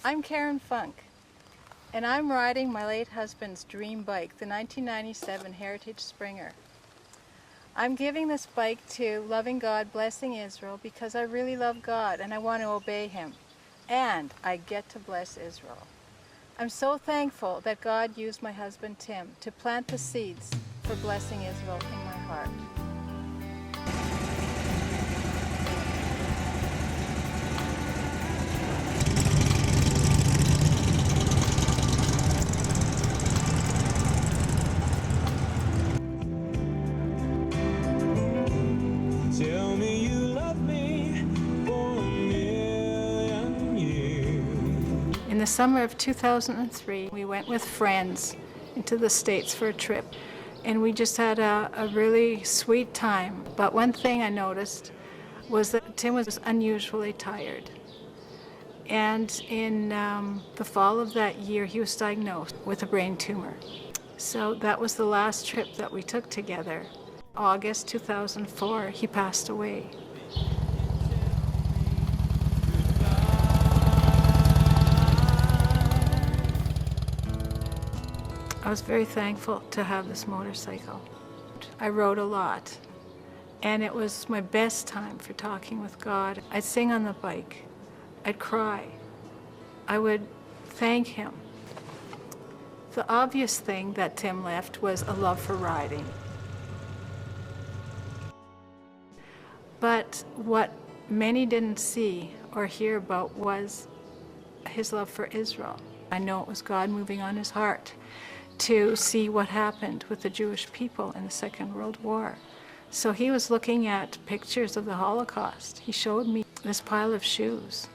I'm Karen Funk, and I'm riding my late husband's dream bike, the 1997 Heritage Springer. I'm giving this bike to Loving God, Blessing Israel because I really love God and I want to obey Him. And I get to bless Israel. I'm so thankful that God used my husband Tim to plant the seeds for blessing Israel in my heart. Tell me you love me for a million years. In the summer of 2003, we went with friends into the States for a trip, and we just had a really sweet time. But one thing I noticed was that Tim was unusually tired. And in the fall of that year, he was diagnosed with a brain tumor. So that was the last trip that we took together. August 2004, he passed away. I was very thankful to have this motorcycle. I rode a lot, and it was my best time for talking with God. I'd sing on the bike, I'd cry, I would thank Him. The obvious thing that Tim left was a love for riding. But what many didn't see or hear about was his love for Israel. I know it was God moving on his heart to see what happened with the Jewish people in the Second World War. So he was looking at pictures of the Holocaust. He showed me this pile of shoes.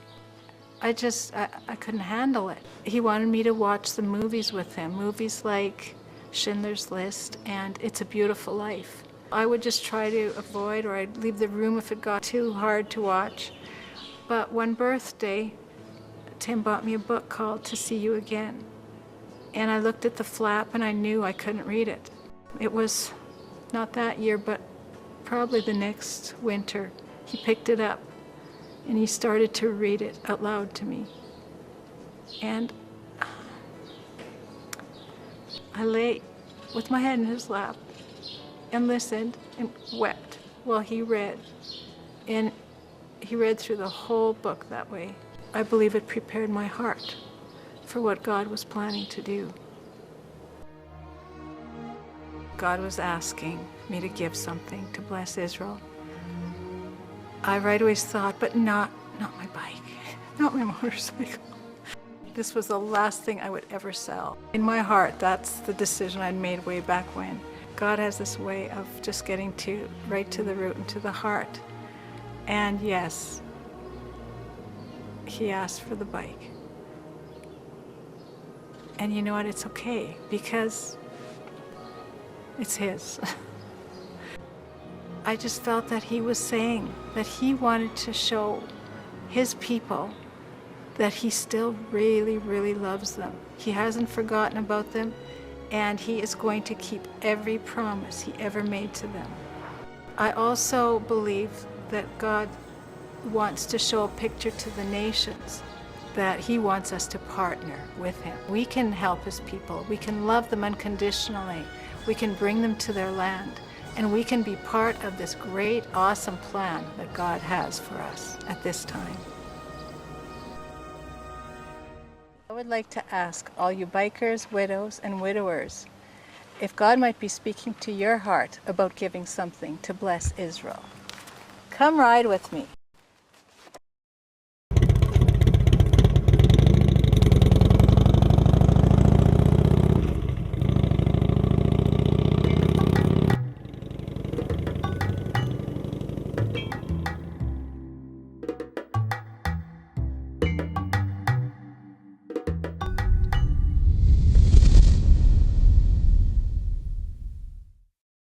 I couldn't handle it. He wanted me to watch the movies with him, movies like Schindler's List and It's a Beautiful Life. I would just try to avoid, or I'd leave the room if it got too hard to watch. But one birthday, Tim bought me a book called To See You Again. And I looked at the flap and I knew I couldn't read it. It was not that year, but probably the next winter. He picked it up and he started to read it out loud to me. And I lay with my head in his lap and listened and wept while he read. And he read through the whole book that way. I believe it prepared my heart for what God was planning to do. God was asking me to give something to bless Israel. I right away thought, but not my bike, not my motorcycle. This was the last thing I would ever sell. In my heart, that's the decision I'd made way back when. God has this way of just getting right to the root and to the heart. And yes, He asked for the bike. And you know what? It's okay, because it's His. I just felt that He was saying that He wanted to show His people that He still really, really loves them. He hasn't forgotten about them, and He is going to keep every promise He ever made to them. I also believe that God wants to show a picture to the nations, that He wants us to partner with Him. We can help His people. We can love them unconditionally. We can bring them to their land. And we can be part of this great, awesome plan that God has for us at this time. I would like to ask all you bikers, widows, and widowers if God might be speaking to your heart about giving something to bless Israel. Come ride with me.